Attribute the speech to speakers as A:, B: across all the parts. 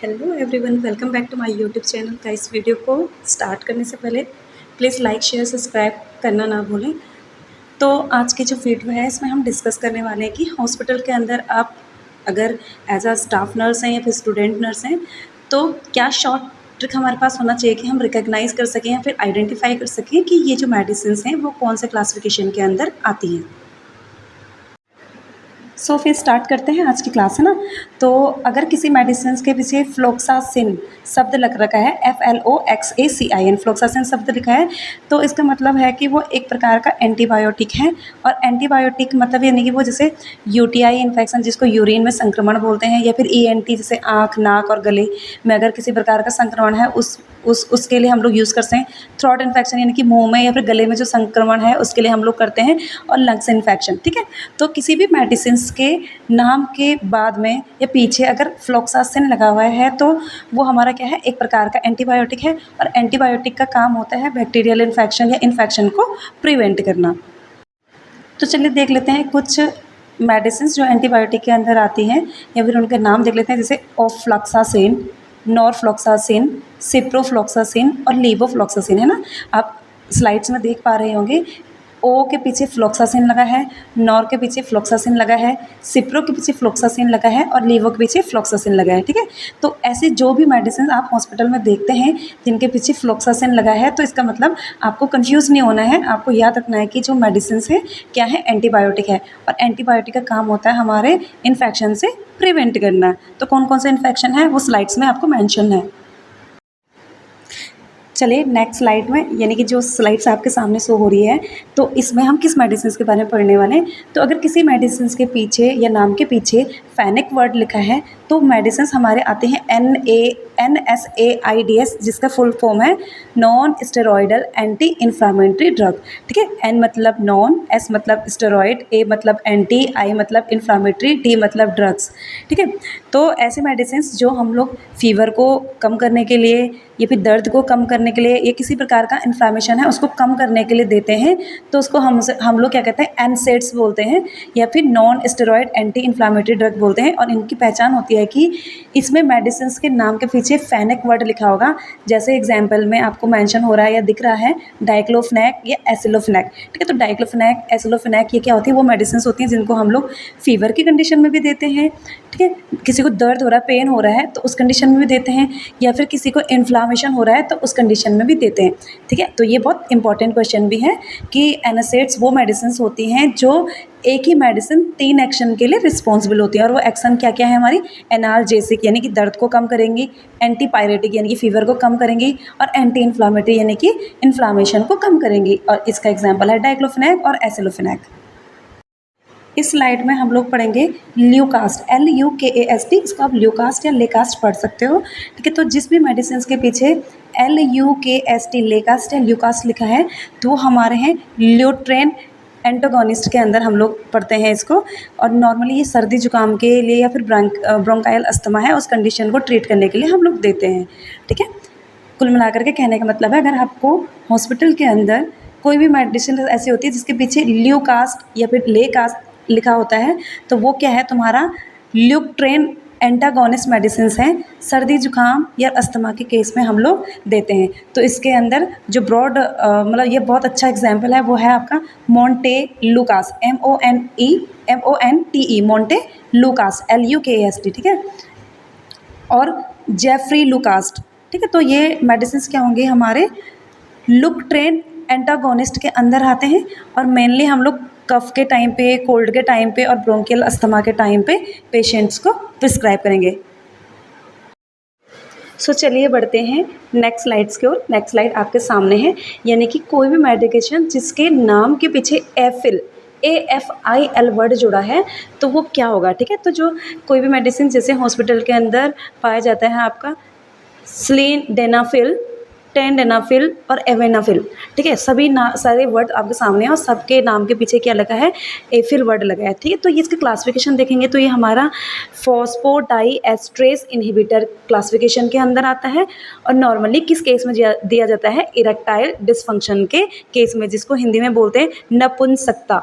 A: Hello everyone, welcome back to my YouTube channel का। इस video को स्टार्ट करने से पहले प्लीज़ लाइक शेयर सब्सक्राइब करना ना भूलें। तो आज की जो वीडियो है इसमें हम डिस्कस करने वाले हैं कि हॉस्पिटल के अंदर आप अगर एज अ स्टाफ नर्स हैं या फिर स्टूडेंट नर्स हैं तो क्या शॉर्ट ट्रिक हमारे पास होना चाहिए कि हम रिकग्नाइज़ कर सकें या फिर आइडेंटिफाई कर सकें कि ये जो मेडिसिन हैं वो कौन से क्लासिफिकेशन के अंदर आती हैं। फिर स्टार्ट करते हैं आज की क्लास, है ना। तो अगर किसी मेडिसिन के पीछे फ्लोक्सासिन शब्द लग रखा है, FLOXACIN फ्लोक्सासिन शब्द लिखा है, तो इसका मतलब है कि वो एक प्रकार का एंटीबायोटिक है। और एंटीबायोटिक मतलब यानी कि वो जैसे यूटीआई इन्फेक्शन जिसको यूरिन में संक्रमण बोलते हैं, या फिर ENT जैसे आँख नाक और गले में अगर किसी प्रकार का संक्रमण है उसके लिए हम लोग यूज़ करते हैं। थ्रोट इन्फेक्शन यानी कि मुंह में या फिर गले में जो संक्रमण है उसके लिए हम लोग करते हैं। और लंग्स इन्फेक्शन, ठीक है। तो किसी भी मेडिसिन के नाम के बाद में या पीछे अगर फ्लोक्सासिन लगा हुआ है तो वो हमारा क्या है, एक प्रकार का एंटीबायोटिक है। और एंटीबायोटिक का काम होता है बैक्टीरियल इन्फेक्शन या इन्फेक्शन को प्रिवेंट करना। तो चलिए देख लेते हैं कुछ मेडिसिन जो एंटीबायोटिक के अंदर आती हैं, या फिर उनके नाम देख लेते हैं, जैसे ऑफ्लॉक्सासिन, नॉरफ्लॉक्सासिन, सिप्रोफ्लॉक्सासिन और लीवोफ्लॉक्सासिन, है ना। आप स्लाइड्स में देख पा रहे होंगे, ओ के पीछे फ्लोक्सासिन लगा है, नॉर के पीछे फ्लोक्सासिन लगा है, सिप्रो के पीछे फ्लोक्सासिन लगा है और लीवो के पीछे फ्लोक्सासिन लगा है, ठीक है। तो ऐसे जो भी मेडिसिन आप हॉस्पिटल में देखते हैं जिनके पीछे फ्लोक्सासिन लगा है, तो इसका मतलब आपको कंफ्यूज नहीं होना है। आपको याद रखना है कि जो मेडिसिन है क्या है, एंटीबायोटिक है। और एंटीबायोटिक का काम होता है हमारे इन्फेक्शन से प्रिवेंट करना। तो कौन कौन से इन्फेक्शन है वो स्लाइड्स में आपको मैंशन है। चलिए नेक्स्ट स्लाइड में, यानी कि जो स्लाइड्स आपके सामने शो हो रही है, तो इसमें हम किस मेडिसिन के बारे में पढ़ने वाले हैं। तो अगर किसी मेडिसिन के पीछे या नाम के पीछे फैनिक वर्ड लिखा है तो मेडिसिन हमारे आते हैं NSAIDs, जिसका फुल फॉर्म है non steroidal anti inflammatory drug, ठीक है। N मतलब नॉन, S मतलब स्टेरॉयड, A मतलब एंटी, I मतलब इन्फ्लामेटरी, D मतलब ड्रग्स, ठीक है। तो ऐसे मेडिसिन जो हम लोग फीवर को कम करने के लिए या फिर दर्द को कम करने के लिए या किसी प्रकार का इन्फ्लामेशन है उसको कम करने के लिए देते हैं, तो उसको हम लोग क्या कहते हैं, NSAIDs बोलते हैं या फिर non steroid anti inflammatory drug बोलते हैं। और इनकी पहचान होती है कि इसमें मेडिसिन के नाम के पीछे फैनिक वर्ड लिखा होगा, जैसे एग्जाम्पल में आपको मेंशन हो रहा है या दिख रहा है डाइक्लोफेनेक या एसिलोफेनेक, ठीक है। तो डाइक्लोफेनेक, एसिलोफेनेक ये क्या होती है, वो मेडिसिन होती हैं जिनको हम लोग फीवर की कंडीशन में भी देते हैं, ठीक है। किसी को दर्द हो रहा है, पेन हो रहा है तो उस कंडीशन में भी देते हैं, या फिर किसी को इन्फ्लामेशन हो रहा है तो उस कंडीशन में भी देते हैं, ठीक है। तो ये बहुत इंपॉर्टेंट क्वेश्चन भी है कि NSAIDs वो मेडिसिन होती हैं जो एक ही मेडिसिन 3 एक्शन के लिए रिस्पॉन्सिबल होती है। और वो एक्शन क्या क्या है हमारी, एनाल्जेसिक यानी कि दर्द को कम करेंगी, एंटीपायरेटिक यानी कि फीवर को कम करेंगी, और एंटी इन्फ्लामेटरी यानी कि इन्फ्लामेशन को कम करेंगी। और इसका एग्जाम्पल है डाइक्लोफेनेक और एसिलोफेनेक। इस स्लाइड में हम लोग पढ़ेंगे ल्यूकास्ट, LUKAST, इसको आप ल्यूकास्ट या लेकास्ट पढ़ सकते हो, ठीक है। तो जिस भी मेडिसिन के पीछे LUKAST, लेकास्ट या ल्यूकास्ट लिखा है तो वो हमारे हैं ल्यूट्रेन एंटागोनिस्ट के अंदर हम लोग पढ़ते हैं इसको। और नॉर्मली ये सर्दी जुकाम के लिए या फिर ब्रोंकाइल अस्थमा है उस कंडीशन को ट्रीट करने के लिए हम लोग देते हैं, ठीक है। कुल मिलाकर के कहने का मतलब है, अगर आपको हॉस्पिटल के अंदर कोई भी मेडिसिन ऐसी होती है जिसके पीछे ल्यूकास्ट या फिर लेकास्ट लिखा होता है तो वो क्या है, तुम्हारा ल्यूट्रेन एंटागोनिस्ट मेडिसिन हैं, सर्दी जुकाम या अस्थमा के केस में हम लोग देते हैं। तो इसके अंदर जो ब्रॉड मतलब ये बहुत अच्छा एग्जाम्पल है वो है आपका मोंटेलुकास, MONTE, मोंटेलुकास, LUKAST, ठीक है। और जेफरी लुकास्ट, ठीक है। तो ये मेडिसिन क्या होंगे, हमारे ल्यूट्रेन एंटागोनिस्ट के अंदर आते हैं। और मेनली हम लोग कफ के टाइम पे, कोल्ड के टाइम पे और ब्रोंकियल अस्थमा के टाइम पे पेशेंट्स को प्रिस्क्राइब करेंगे। चलिए बढ़ते हैं नेक्स्ट स्लाइड्स की ओर। नेक्स्ट स्लाइड आपके सामने है, यानी कि कोई भी मेडिकेशन जिसके नाम के पीछे AFIL वर्ड जुड़ा है तो वो क्या होगा, ठीक है। तो जो कोई भी मेडिसिन जैसे हॉस्पिटल के अंदर पाया जाता है आपका सिलिडेनाफिल, टेंडेनाफिल और एवेनाफिल, ठीक है। सभी सारे वर्ड आपके सामने हैं और सबके नाम के पीछे क्या लगा है, एफिल वर्ड लगा है, ठीक है। तो ये इसकी क्लासिफिकेशन देखेंगे तो ये हमारा फॉस्फोडाइएस्ट्रेस इनहिबिटर क्लासिफिकेशन के अंदर आता है। और नॉर्मली किस केस में दिया जाता है, इरेक्टाइल डिसफंक्शन के केस में, जिसको हिंदी में बोलते हैं नपुंसकता,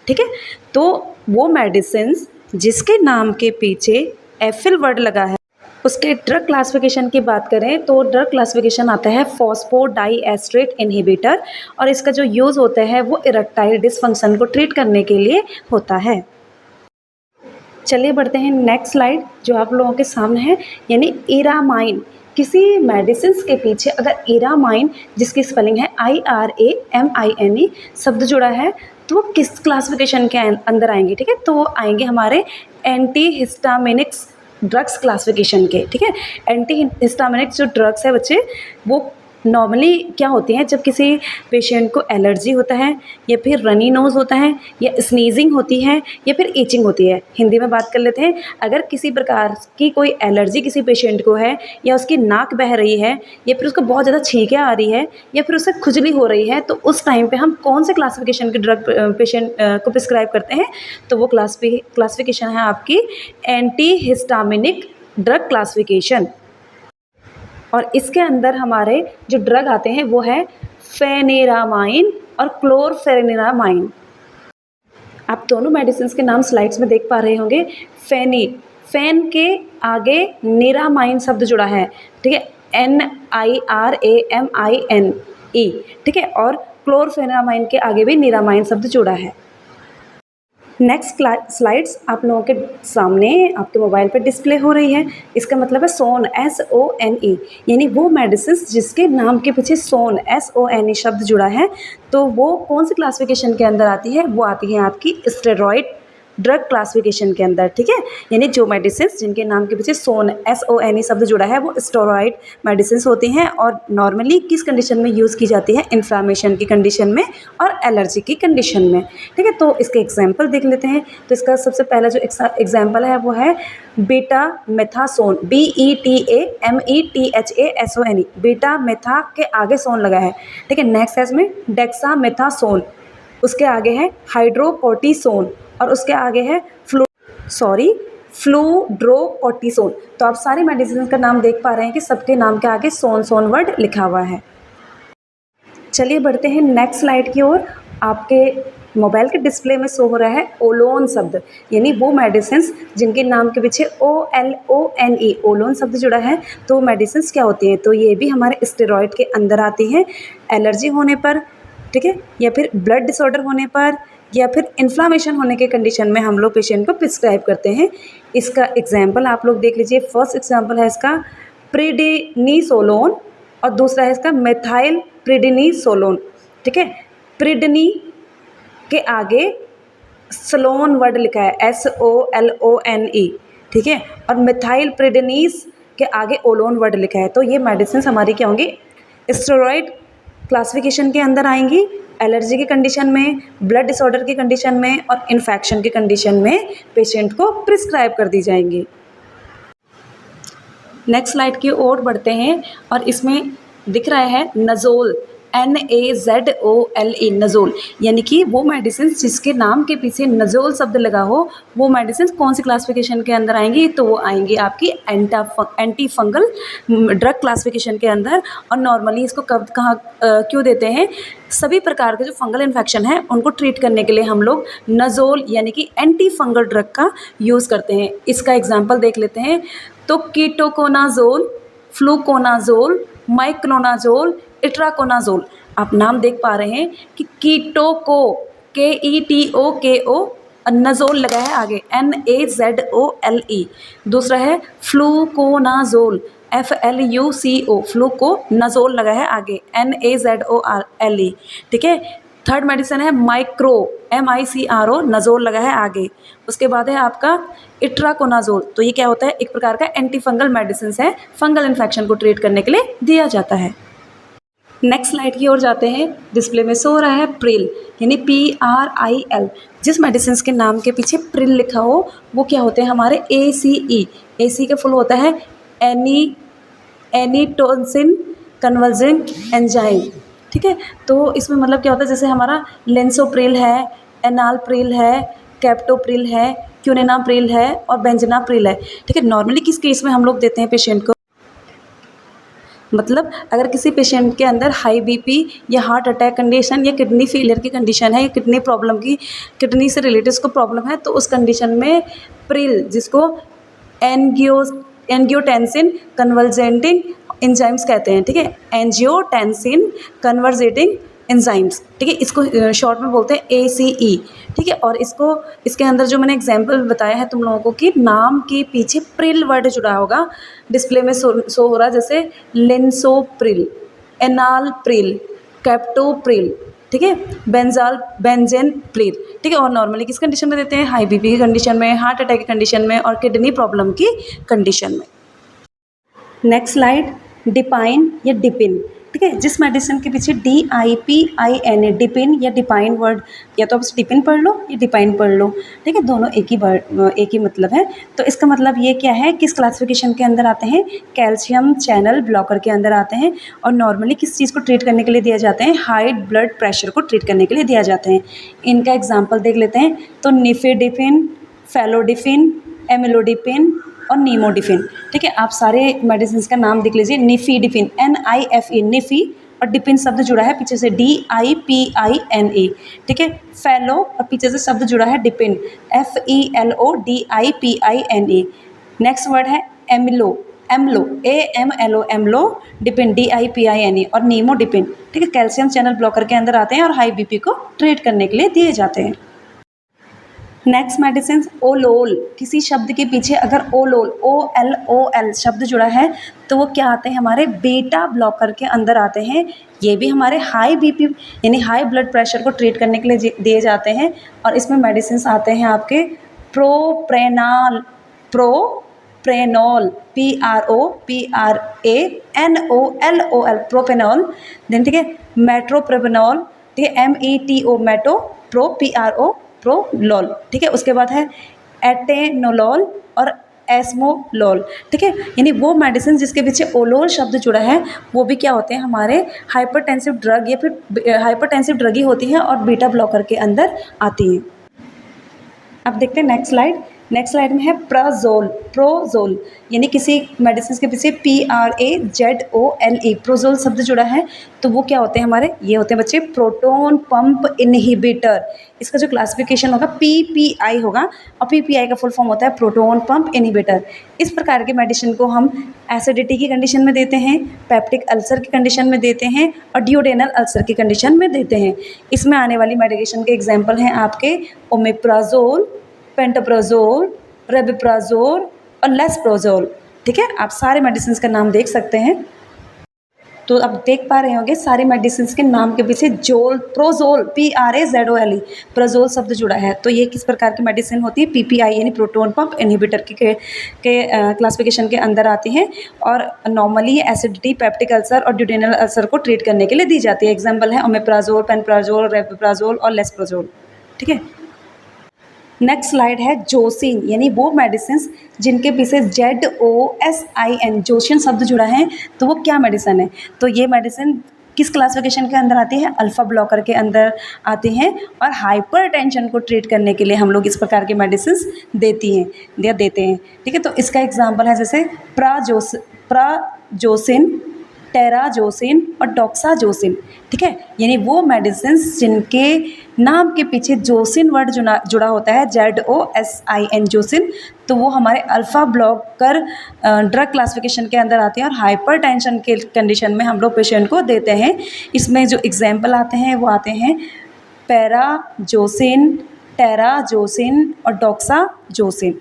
A: ठीक है। तो वो मेडिसिन जिसके नाम के पीछे एफिल वर्ड लगा है उसके ड्रग क्लासिफिकेशन की बात करें तो ड्रग क्लासिफिकेशन आता है फॉस्फोडाइएस्ट्रेट इनहिबिटर, और इसका जो यूज़ होता है वो इरेक्टाइल डिसफंक्शन को ट्रीट करने के लिए होता है। चलिए बढ़ते हैं नेक्स्ट स्लाइड जो आप लोगों के सामने है, यानी इरामाइन। किसी मेडिसिन के पीछे अगर इरामाइन, जिसकी स्पेलिंग है IRAMINE, शब्द जुड़ा है तो वो किस क्लासिफिकेशन के अंदर आएंगे, ठीक है, तो वो आएंगे हमारे एंटी हिस्टामिनिक्स ड्रग्स क्लासिफिकेशन के, ठीक है। एंटी हिस्टामिनिक्स जो ड्रग्स है बच्चे, वो नॉर्मली क्या होती हैं, जब किसी पेशेंट को एलर्जी होता है या फिर रनी नोज़ होता है या स्नीजिंग होती है या फिर ईचिंग होती है। हिंदी में बात कर लेते हैं, अगर किसी प्रकार की कोई एलर्जी किसी पेशेंट को है, या उसकी नाक बह रही है, या फिर उसको बहुत ज़्यादा छींकें आ रही है, या फिर उसे खुजली हो रही है, तो उस टाइम पे हम कौन से क्लासिफिकेशन के ड्रग पेशेंट को प्रिस्क्राइब करते हैं, तो वो क्लासिफिकेशन है आपकी एंटी हिस्टामिनिक ड्रग क्लासिफिकेशन। और इसके अंदर हमारे जो ड्रग आते हैं वो है फेनिरामाइन और क्लोरफेनिरामाइन। आप दोनों मेडिसिन के नाम स्लाइड्स में देख पा रहे होंगे। फैन के आगे निरामाइन शब्द जुड़ा है, ठीक है, NIRAMINE, ठीक है, और क्लोरफेनिरामाइन के आगे भी निरामाइन शब्द जुड़ा है। नेक्स्ट स्लाइड्स आप लोगों के सामने आपके मोबाइल पर डिस्प्ले हो रही है। इसका मतलब है सोन, SONE, यानी वो मेडिसिन जिसके नाम के पीछे सोन, SONE शब्द जुड़ा है, तो वो कौन सी क्लासिफिकेशन के अंदर आती है, वो आती है आपकी स्टेरॉइड ड्रग क्लासिफिकेशन के अंदर, ठीक है। यानी जो मेडिसिन जिनके नाम के पीछे सोन, SONE शब्द जुड़ा है, वो स्टेरॉइड मेडिसिन होती हैं, और नॉर्मली किस कंडीशन में यूज़ की जाती है, इन्फ्लामेशन की कंडीशन में और एलर्जी की कंडीशन में, ठीक है। तो इसके एग्जाम्पल देख लेते हैं। तो इसका सबसे पहला जो एग्जाम्पल है वो है बीटा मेथासोन, BETAMETHASONE, बीटा मेथा के आगे सोन लगा है, ठीक है। नेक्स्ट है इसमें डेक्सा मेथासोन, उसके आगे है हाइड्रोकोर्टिसोन, और उसके आगे है फ्लूड्रोकोर्टिसोन। तो आप सारी मेडिसिन का नाम देख पा रहे हैं कि सबके नाम के आगे सोन वर्ड लिखा हुआ है। चलिए बढ़ते हैं नेक्स्ट स्लाइड की ओर। आपके मोबाइल के डिस्प्ले में शो हो रहा है ओलोन शब्द, यानी वो मेडिसिन जिनके नाम के पीछे OLONE, ओलोन शब्द जुड़ा है। तो मेडिसिन क्या होती हैं, तो ये भी हमारे स्टेरॉइड के अंदर आती हैं। एलर्जी होने पर, ठीक है, या फिर ब्लड डिसऑर्डर होने पर, या फिर इन्फ्लामेशन होने के कंडीशन में हम लोग पेशेंट को प्रिस्क्राइब करते हैं। इसका एग्जाम्पल आप लोग देख लीजिए। फर्स्ट एग्जाम्पल है इसका प्रिडिनिसोलोन, और दूसरा है इसका मेथाइल प्रिडिनिसोलोन, ठीक है। प्रिडनी के आगे स्लोन वर्ड लिखा है, SOLONE, ठीक है, और मेथाइल प्रिडिनीस के आगे ओलोन वर्ड लिखा है। तो ये मेडिसिन हमारी क्या होंगी, स्टेरॉइड क्लासिफिकेशन के अंदर आएंगी। एलर्जी की कंडीशन में, ब्लड डिसऑर्डर की कंडीशन में और इन्फेक्शन की कंडीशन में पेशेंट को प्रिस्क्राइब कर दी जाएंगी। नेक्स्ट स्लाइड की ओर बढ़ते हैं, और इसमें दिख रहा है नज़ोल, NAZOLE, नज़ोल, यानी कि वो मेडिसिन जिसके नाम के पीछे नज़ोल शब्द लगा हो, वो मेडिसिन कौन सी क्लासिफिकेशन के अंदर आएंगी, तो वो आएंगी आपकी एंटी फंगल ड्रग क्लासिफिकेशन के अंदर। और नॉर्मली इसको कब कहाँ क्यों देते हैं, सभी प्रकार के जो फंगल इन्फेक्शन है उनको ट्रीट करने के लिए हम लोग नज़ोल यानी कि एंटी फंगल ड्रग का यूज़ करते हैं। इसका एग्जाम्पल देख लेते हैं। तो कीटोकोनाजोल, फ्लूकोनाजोल, माइक्रोनाजोल, इट्राकोनाजोल, आप नाम देख पा रहे हैं कि कीटोको, KETOKO, नज़ोल लगा है आगे, NAZOLE। दूसरा है फ्लूकोनाजोल, FLUCO, फ्लूकोनाजोल लगा है आगे, NAZOLE, ठीक है। थर्ड मेडिसिन है माइक्रो, MICRO, नज़ोल लगा है आगे। उसके बाद है आपका इट्राकोनाजोल। तो ये क्या होता है, एक प्रकार का एंटी फंगल मेडिसिन है, फंगल इन्फेक्शन को ट्रीट करने के लिए दिया जाता है। नेक्स्ट स्लाइड की ओर जाते हैं। डिस्प्ले में शो हो रहा है प्रिल, यानी PRIL। जिस मेडिसिन के नाम के पीछे प्रिल लिखा हो वो क्या होते हैं, हमारे ACE का फुल होता है एनीटोंसिन कन्वर्जिंग एंजाइम, ठीक है। तो इसमें मतलब क्या होता है, जैसे हमारा लेंसोप्रिल है, एनालप्रिल है, कैप्टोप्रिल है, क्यूनेनाप्रिल है और बेंजनाप्रिल है, ठीक है। नॉर्मली किस केस में हम लोग देते हैं पेशेंट को, मतलब अगर किसी पेशेंट के अंदर हाई BP या हार्ट अटैक कंडीशन या किडनी फेलियर की कंडीशन है, या किडनी प्रॉब्लम की, किडनी से रिलेटेड उसको प्रॉब्लम है, तो उस कंडीशन में प्रिल, जिसको एंजियोटेंसिन कन्वर्जेंटिंग एंजाइम्स कहते हैं, ठीक है, एंजियोटेंसिन कन्वर्जेटिंग एंजाइम्स, ठीक है, इसको शॉर्ट में बोलते हैं ACE, ठीक है। और इसके अंदर जो मैंने एग्जाम्पल बताया है तुम लोगों को कि नाम के पीछे प्रिल वर्ड जुड़ा होगा, डिस्प्ले में शो हो रहा है, जैसे लिंसोप्रिल, एनालप्रिल, कैप्टोप्रिल, ठीक है, बेंजेनप्रिल, ठीक है। और नॉर्मली किस कंडीशन में देते हैं? हाई बीपी की कंडीशन में, हार्ट अटैक की कंडीशन में और किडनी प्रॉब्लम की कंडीशन में। नेक्स्ट स्लाइड, डिपाइन या डिपिन, ठीक है, जिस मेडिसिन के पीछे DIPIN डिपिन या डिपाइन वर्ड, या तो आप डिपिन पढ़ लो या डिपाइन पढ़ लो, ठीक है, दोनों एक ही मतलब है। तो इसका मतलब ये क्या है, किस क्लासिफिकेशन के अंदर आते हैं? कैल्शियम चैनल ब्लॉकर के अंदर आते हैं। और नॉर्मली किस चीज़ को ट्रीट करने के लिए दिया जाते हैं? हाई ब्लड प्रेशर को ट्रीट करने के लिए दिया जाते हैं। इनका एग्जाम्पल देख लेते हैं। तो निफेडिपिन, फेलोडिपिन, एमिलोडिपिन और नीमोडिपिन, ठीक है। आप सारे मेडिसिन का नाम देख लीजिए। निफीडिपिन, NIFE, निफी, और डिपिन शब्द जुड़ा है पीछे से DIPINE, ठीक है। फेलो और पीछे से शब्द जुड़ा है डिपिन, FELODIPINE। नेक्स्ट वर्ड है एमिलो, AMLO, एमलो डिपिन, DIPINE, और नीमोडिपिन, ठीक है, कैल्शियम चैनल ब्लॉकर के अंदर आते हैं और हाई BP को ट्रीट करने के लिए दिए जाते हैं। नेक्स्ट मेडिसिन ओलोल, किसी शब्द के पीछे अगर ओलोल, OLOL शब्द जुड़ा है तो वो क्या आते हैं? हमारे बीटा ब्लॉकर के अंदर आते हैं। ये भी हमारे हाई BP यानी हाई ब्लड प्रेशर को ट्रीट करने के लिए दिए जाते हैं। और इसमें मेडिसिन आते हैं आपके प्रोप्रेनॉल, PROPRANOL, प्रोपेनॉल, देन ठीक है मेट्रोप्रोपेनॉल, ठीक है, METO, मेटो, प्रोलोल, ठीक है। उसके बाद है एटेनोलोल और एस्मोलोल, ठीक है। यानी वो मेडिसिन जिसके पीछे ओलोल शब्द जुड़ा है वो भी क्या होते हैं? हमारे हाइपरटेंसिव ड्रग या फिर हाइपरटेंसिव ड्रग ही होती हैं और बीटा ब्लॉकर के अंदर आती हैं। अब देखते हैं नेक्स्ट स्लाइड में है प्रोजोल, यानी किसी मेडिसिन के पीछे PRAZOLE, प्रोजोल शब्द जुड़ा है तो वो क्या होते हैं हमारे? ये होते हैं बच्चे प्रोटोन पंप इनहिबिटर। इसका जो क्लासिफिकेशन होगा PPI होगा, और PPI का फुल फॉर्म होता है प्रोटोन पंप इनहिबिटर। इस प्रकार के मेडिसिन को हम एसिडिटी की कंडीशन में देते हैं, पेप्टिक अल्सर की कंडीशन में देते हैं और ड्यूडेनल अल्सर की कंडीशन में देते हैं। इसमें आने वाली मेडिकेशन के एग्जाम्पल हैं आपके ओमेप्राजोल, पेंटाप्राजोल, रेबिप्राजोल और लेस्प्रोजोल, ठीक है। आप सारे मेडिसिन का नाम देख सकते हैं। तो अब देख पा रहे होंगे सारे मेडिसिन के नाम के पीछे प्रोजोल, PRAZOLE, प्रोजोल शब्द जुड़ा है। तो ये किस प्रकार की मेडिसिन होती है? PPI यानी प्रोटोन पंप इनहिबिटर के क्लासिफिकेशन के अंदर आती हैं। और नॉर्मली एसिडिटी, पेप्टिक अल्सर और ड्यूडेनल अल्सर को ट्रीट करने के लिए दी जाती है। एग्जाम्पल है ओमेप्राजोल, पेनप्राजोल, रेबिप्राजोल और लेस्प्रोजोल, ठीक है। नेक्स्ट स्लाइड है जोसिन, यानी वो मेडिसिन जिनके पीछे JOSIN, जोशिन शब्द जुड़ा है तो वो क्या मेडिसिन है? तो ये मेडिसिन किस क्लासिफिकेशन के अंदर आती है? अल्फ़ा ब्लॉकर के अंदर आती हैं। और हाइपरटेंशन को ट्रीट करने के लिए हम लोग इस प्रकार की मेडिसिन देते हैं, ठीक है। तो इसका एग्जांपल है जैसे प्राजोसिन, टेराजोसिन और डॉक्साजोसिन, ठीक है। यानी वो मेडिसिन जिनके नाम के पीछे जोसिन वर्ड जुड़ा होता है, JOSIN, जोसिन, तो वो हमारे अल्फ़ा ब्लॉकर ड्रग क्लासिफिकेशन के अंदर आते हैं और हाइपरटेंशन के कंडीशन में हम लोग पेशेंट को देते हैं। इसमें जो एग्जाम्पल आते हैं वो आते हैं पैराजोसिन, टेराजोसिन और डॉक्साजोसिन,